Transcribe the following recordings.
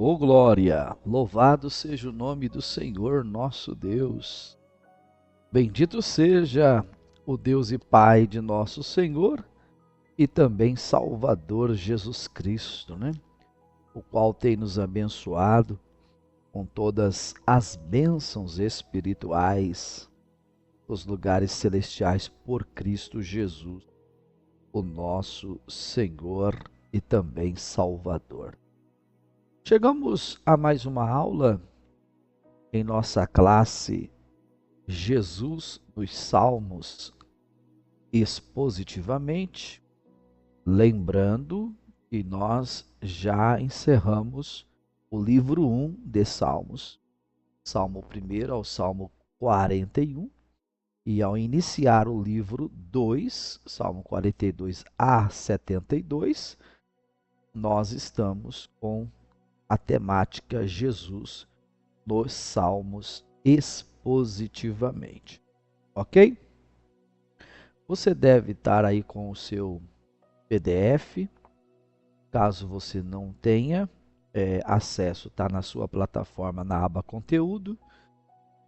Ô glória! Louvado seja o nome do Senhor nosso Deus. Bendito seja o Deus e Pai de nosso Senhor e também Salvador Jesus Cristo, né? O qual tem nos abençoado com todas as bênçãos espirituais dos lugares celestiais por Cristo Jesus, o nosso Senhor e também Salvador. Chegamos a mais uma aula em nossa classe Jesus nos Salmos expositivamente, lembrando que nós já encerramos o livro 1 de Salmos, Salmo 1 ao Salmo 41, e ao iniciar o livro 2, Salmo 42 a 72, nós estamos com a temática Jesus nos Salmos expositivamente. Ok? Você deve estar aí com o seu PDF. Caso você não tenha acesso, está na sua plataforma na aba Conteúdo.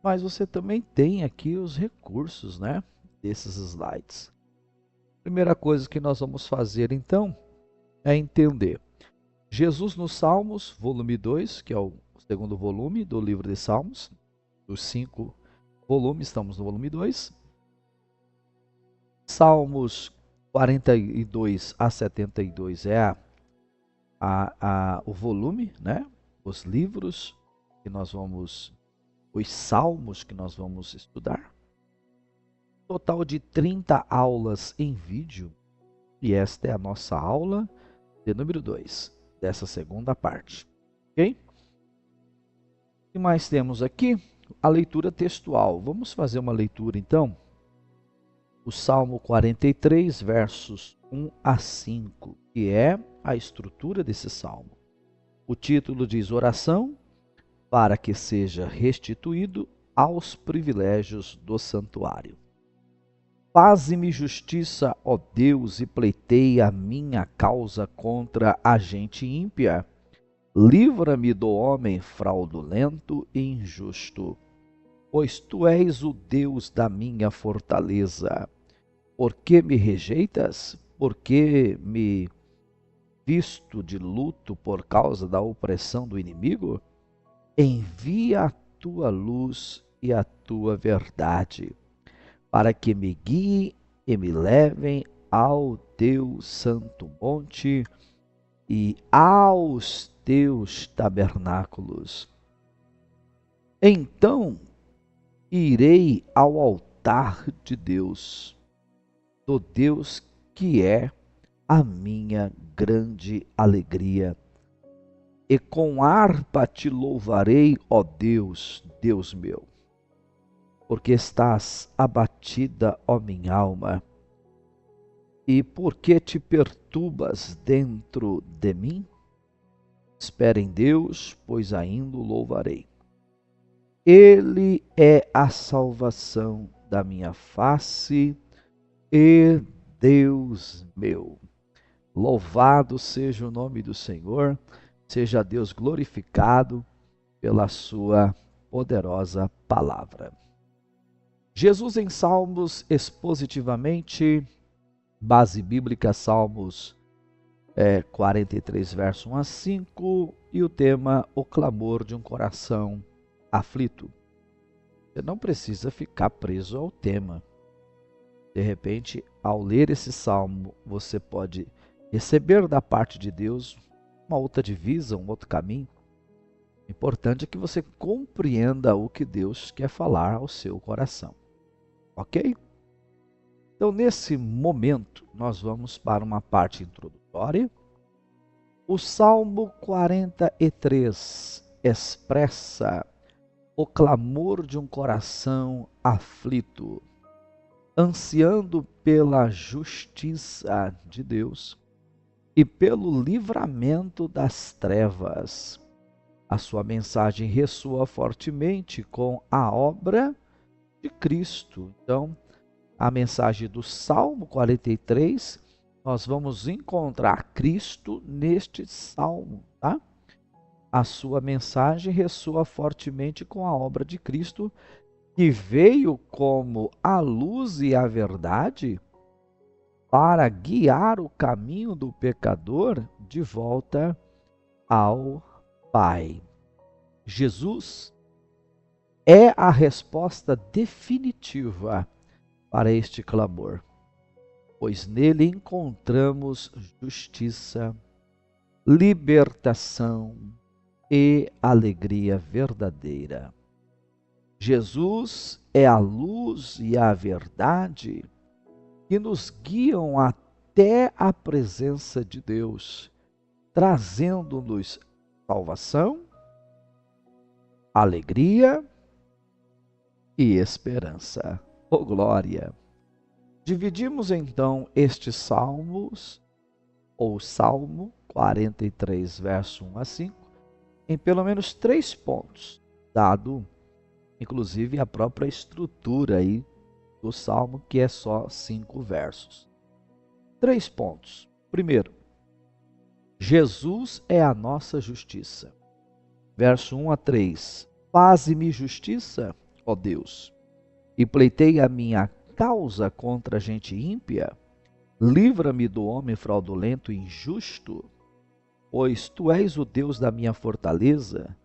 Mas você também tem aqui os recursos, né, desses slides. Primeira coisa que nós vamos fazer então é entender Jesus nos Salmos, volume 2, que é o segundo volume do livro de Salmos. Dos 5 volumes, estamos no volume 2. Salmos 42 a 72 é o volume, né? Os livros que nós vamos, os salmos que nós vamos estudar. Total de 30 aulas em vídeo. E esta é a nossa aula de número 2, dessa segunda parte. Ok? O que mais temos aqui? A leitura textual. Vamos fazer uma leitura então. O Salmo 43, versos 1 a 5, que é a estrutura desse salmo. O título diz: Oração para que seja restituído aos privilégios do santuário. Faze-me justiça, ó Deus, e pleiteia a minha causa contra a gente ímpia. Livra-me do homem fraudulento e injusto, pois tu és o Deus da minha fortaleza. Por que me rejeitas? Por que me visto de luto por causa da opressão do inimigo? Envia a tua luz e a tua verdade, para que me guiem e me levem ao teu santo monte e aos teus tabernáculos. Então irei ao altar de Deus, do Deus que é a minha grande alegria. E com harpa te louvarei, ó Deus, Deus meu, porque estás abatida, ó minha alma, e porque te perturbas dentro de mim? Espera em Deus, pois ainda o louvarei. Ele é a salvação da minha face e Deus meu. Louvado seja o nome do Senhor, seja Deus glorificado pela sua poderosa palavra. Jesus em Salmos expositivamente, base bíblica Salmos 43, verso 1 a 5, e o tema, o clamor de um coração aflito. Você não precisa ficar preso ao tema. De repente, ao ler esse salmo, você pode receber da parte de Deus uma outra divisa, um outro caminho. O importante é que você compreenda o que Deus quer falar ao seu coração. Ok? Então, nesse momento, nós vamos para uma parte introdutória. O Salmo 43 expressa o clamor de um coração aflito, ansiando pela justiça de Deus e pelo livramento das trevas. A sua mensagem ressoa fortemente com a obra de Cristo. Então, a mensagem do Salmo 43, nós vamos encontrar Cristo neste salmo, tá? a sua mensagem ressoa fortemente com a obra de Cristo, que veio como a luz e a verdade para guiar o caminho do pecador de volta ao Pai. Jesus é a resposta definitiva para este clamor, pois nele encontramos justiça, libertação e alegria verdadeira. Jesus é a luz e a verdade que nos guiam até a presença de Deus, trazendo-nos salvação, alegria e esperança. Oh, glória! Dividimos então estes salmos, ou Salmo 43, verso 1 a 5, em pelo menos 3 pontos, dado inclusive a própria estrutura aí do Salmo, que é só 5 versos. 3 pontos. Primeiro, Jesus é a nossa justiça. Verso 1 a 3. Faze-me justiça, ó Deus, e pleitei a minha causa contra a gente ímpia. Livra-me do homem fraudulento e injusto, pois tu és o Deus da minha fortaleza.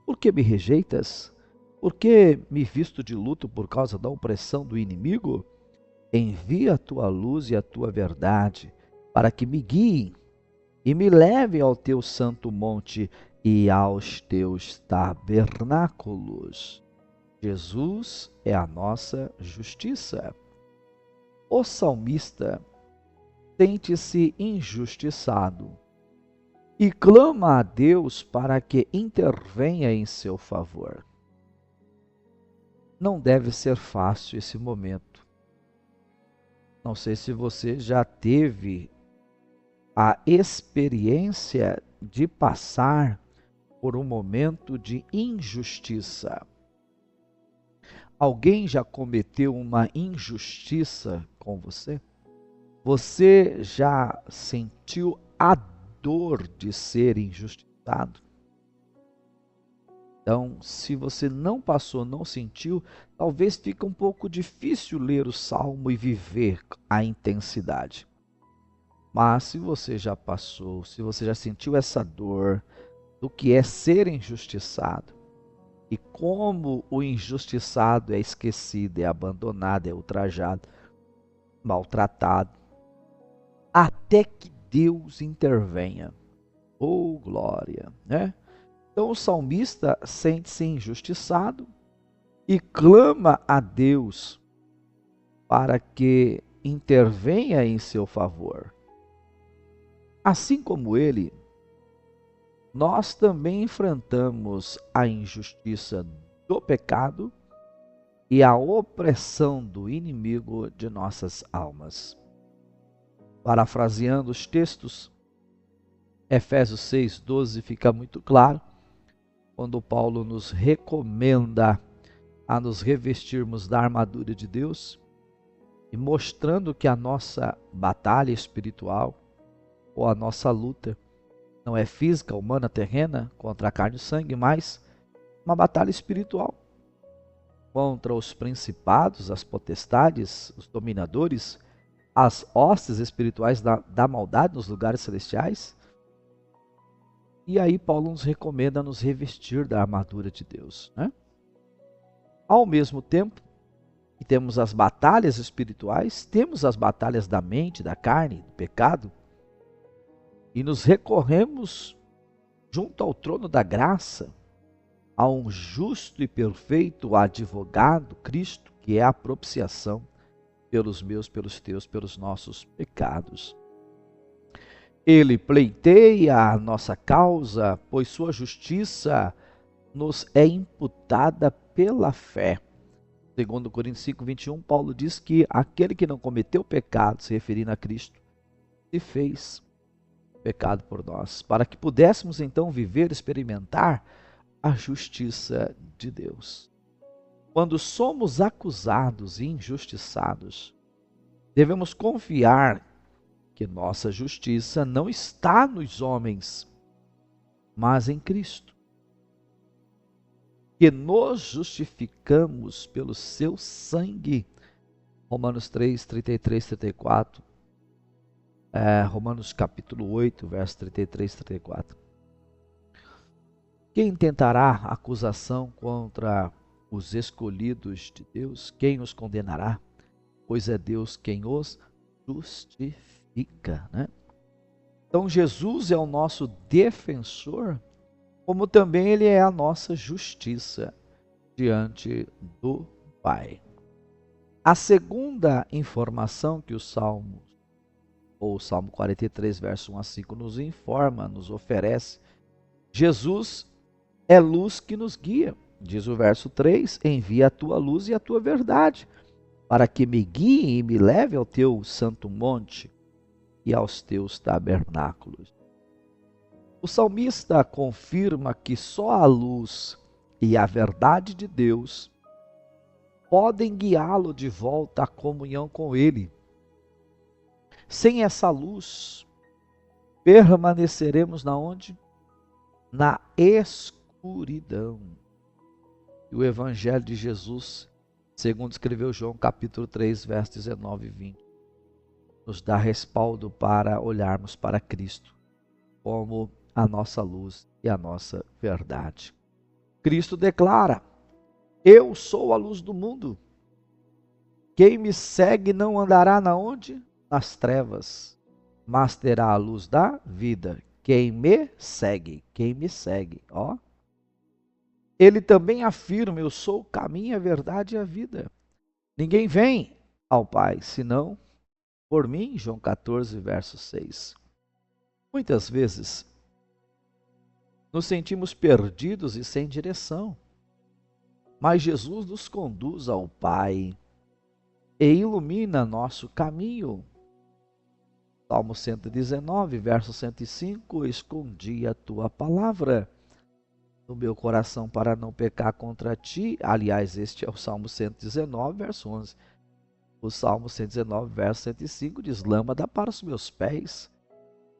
Por que me rejeitas? Por que me visto de luto por causa da opressão do inimigo? Envia a tua luz e a tua verdade, para que me guiem e me levem ao teu santo monte e aos teus tabernáculos. Jesus é a nossa justiça. O salmista sente-se injustiçado e clama a Deus para que intervenha em seu favor. Não deve ser fácil esse momento. Não sei se você já teve a experiência de passar por um momento de injustiça. Alguém já cometeu uma injustiça com você? Você já sentiu a dor de ser injustiçado? Então, se você não passou, não sentiu, talvez fique um pouco difícil ler o Salmo e viver a intensidade. Mas se você já passou, se você já sentiu essa dor do que é ser injustiçado, e como o injustiçado é esquecido, é abandonado, é ultrajado, maltratado, até que Deus intervenha. Oh, glória, né? Então o salmista sente-se injustiçado e clama a Deus para que intervenha em seu favor. Assim como ele, nós também enfrentamos a injustiça do pecado e a opressão do inimigo de nossas almas. Parafraseando os textos, Efésios 6:12 fica muito claro, quando Paulo nos recomenda a nos revestirmos da armadura de Deus e mostrando que a nossa batalha espiritual ou a nossa luta não é física, humana, terrena, contra a carne e o sangue, mas uma batalha espiritual contra os principados, as potestades, os dominadores, as hostes espirituais da maldade nos lugares celestiais. E aí Paulo nos recomenda nos revestir da armadura de Deus, né? Ao mesmo tempo que temos as batalhas espirituais, temos as batalhas da mente, da carne, do pecado, e nos recorremos junto ao trono da graça, a um justo e perfeito advogado, Cristo, que é a propiciação pelos meus, pelos teus, pelos nossos pecados. Ele pleiteia a nossa causa, pois sua justiça nos é imputada pela fé. Segundo Coríntios 5:21, Paulo diz que aquele que não cometeu pecado, se referindo a Cristo, se fez pecado por nós, para que pudéssemos então viver, experimentar a justiça de Deus. Quando somos acusados e injustiçados, devemos confiar que nossa justiça não está nos homens, mas em Cristo, que nos justificamos pelo seu sangue. Romanos 3, 33, 34. Romanos capítulo 8, verso 33, 34. Quem tentará acusação contra os escolhidos de Deus? Quem os condenará? Pois é Deus quem os justifica, né? Então Jesus é o nosso defensor, como também ele é a nossa justiça diante do Pai. A segunda informação que o Salmo 43, verso 1 a 5 nos informa, nos oferece, Jesus é luz que nos guia. Diz o verso 3, envia a tua luz e a tua verdade, para que me guie e me leve ao teu santo monte e aos teus tabernáculos. O salmista confirma que só a luz e a verdade de Deus podem guiá-lo de volta à comunhão com Ele. Sem essa luz, permaneceremos na onde? Na escuridão. E o Evangelho de Jesus, segundo escreveu João capítulo 3, versos 19 e 20, nos dá respaldo para olharmos para Cristo como a nossa luz e a nossa verdade. Cristo declara: eu sou a luz do mundo. Quem me segue não andará na onde? Nas trevas, mas terá a luz da vida. Quem me segue, ó. Ele também afirma: eu sou o caminho, a verdade e a vida. Ninguém vem ao Pai senão por mim. João 14, verso 6. Muitas vezes nos sentimos perdidos e sem direção, mas Jesus nos conduz ao Pai e ilumina nosso caminho. Salmo 119, verso 105, escondi a tua palavra no meu coração para não pecar contra ti. Aliás, este é o Salmo 119, verso 11. O Salmo 119, verso 105 diz: lâmpada para os meus pés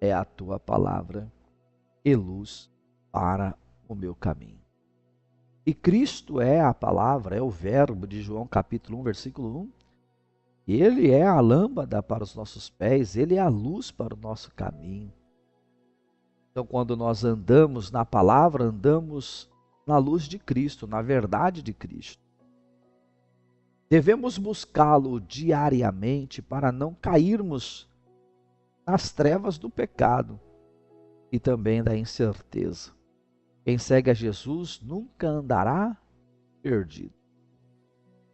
é a tua palavra e luz para o meu caminho. E Cristo é a palavra, é o verbo de João capítulo 1, versículo 1. Ele é a lâmpada para os nossos pés, ele é a luz para o nosso caminho. Então, quando nós andamos na palavra, andamos na luz de Cristo, na verdade de Cristo. Devemos buscá-lo diariamente para não cairmos nas trevas do pecado e também da incerteza. Quem segue a Jesus nunca andará perdido.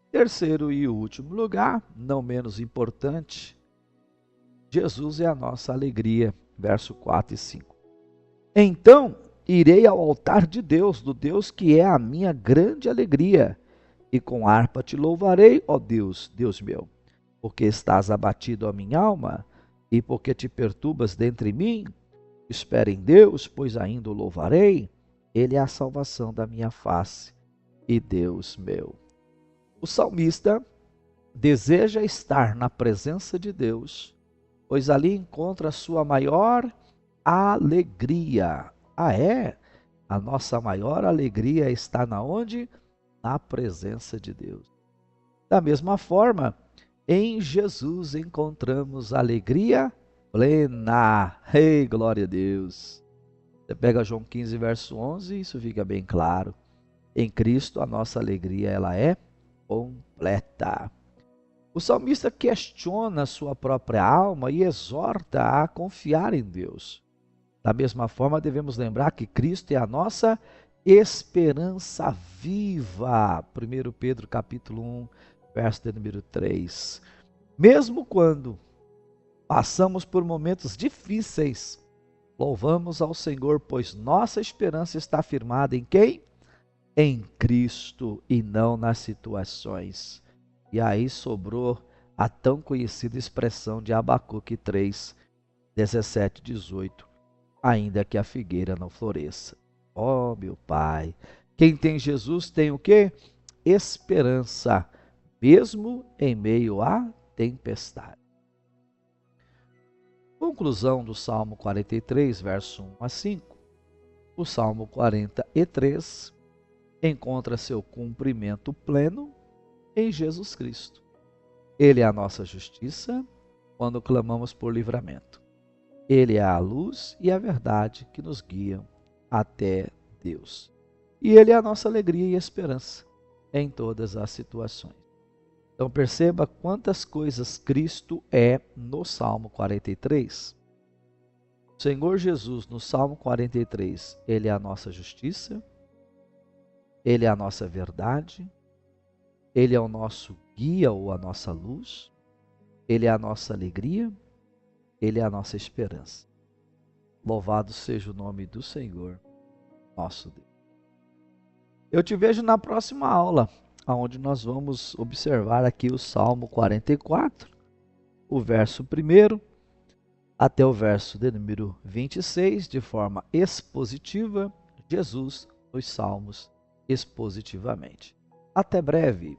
Terceiro e último lugar, não menos importante, Jesus é a nossa alegria. Verso 4 e 5. Então irei ao altar de Deus, do Deus que é a minha grande alegria, e com harpa te louvarei, ó Deus, Deus meu, porque estás abatido a minha alma, e porque te perturbas dentre mim. Espera em Deus, pois ainda o louvarei. Ele é a salvação da minha face e Deus meu. O salmista deseja estar na presença de Deus, pois ali encontra a sua maior alegria. A nossa maior alegria está na onde? Na presença de Deus. Da mesma forma, em Jesus encontramos alegria plena. Ei, glória a Deus! Você pega João 15, verso 11, isso fica bem claro. Em Cristo a nossa alegria ela é completa. O salmista questiona sua própria alma e exorta a confiar em Deus. Da mesma forma, devemos lembrar que Cristo é a nossa esperança viva. 1 Pedro capítulo 1, verso de número 3. Mesmo quando passamos por momentos difíceis, louvamos ao Senhor, pois nossa esperança está firmada em quem? Em Cristo e não nas situações. E aí sobrou a tão conhecida expressão de Abacuque 3, 17, 18. Ainda que a figueira não floresça. Ó, meu Pai, quem tem Jesus tem o quê? Esperança, mesmo em meio à tempestade. Conclusão do Salmo 43, verso 1 a 5. o Salmo 43 encontra seu cumprimento pleno em Jesus Cristo. Ele é a nossa justiça quando clamamos por livramento. Ele é a luz e a verdade que nos guiam até Deus. E Ele é a nossa alegria e esperança em todas as situações. Então perceba quantas coisas Cristo é no Salmo 43. O Senhor Jesus, no Salmo 43, Ele é a nossa justiça, Ele é a nossa verdade, Ele é o nosso guia ou a nossa luz, Ele é a nossa alegria, Ele é a nossa esperança. Louvado seja o nome do Senhor, nosso Deus. Eu te vejo na próxima aula, onde nós vamos observar aqui o Salmo 44, o verso 1 até o verso de número 26, de forma expositiva, Jesus, os Salmos, expositivamente. Até breve.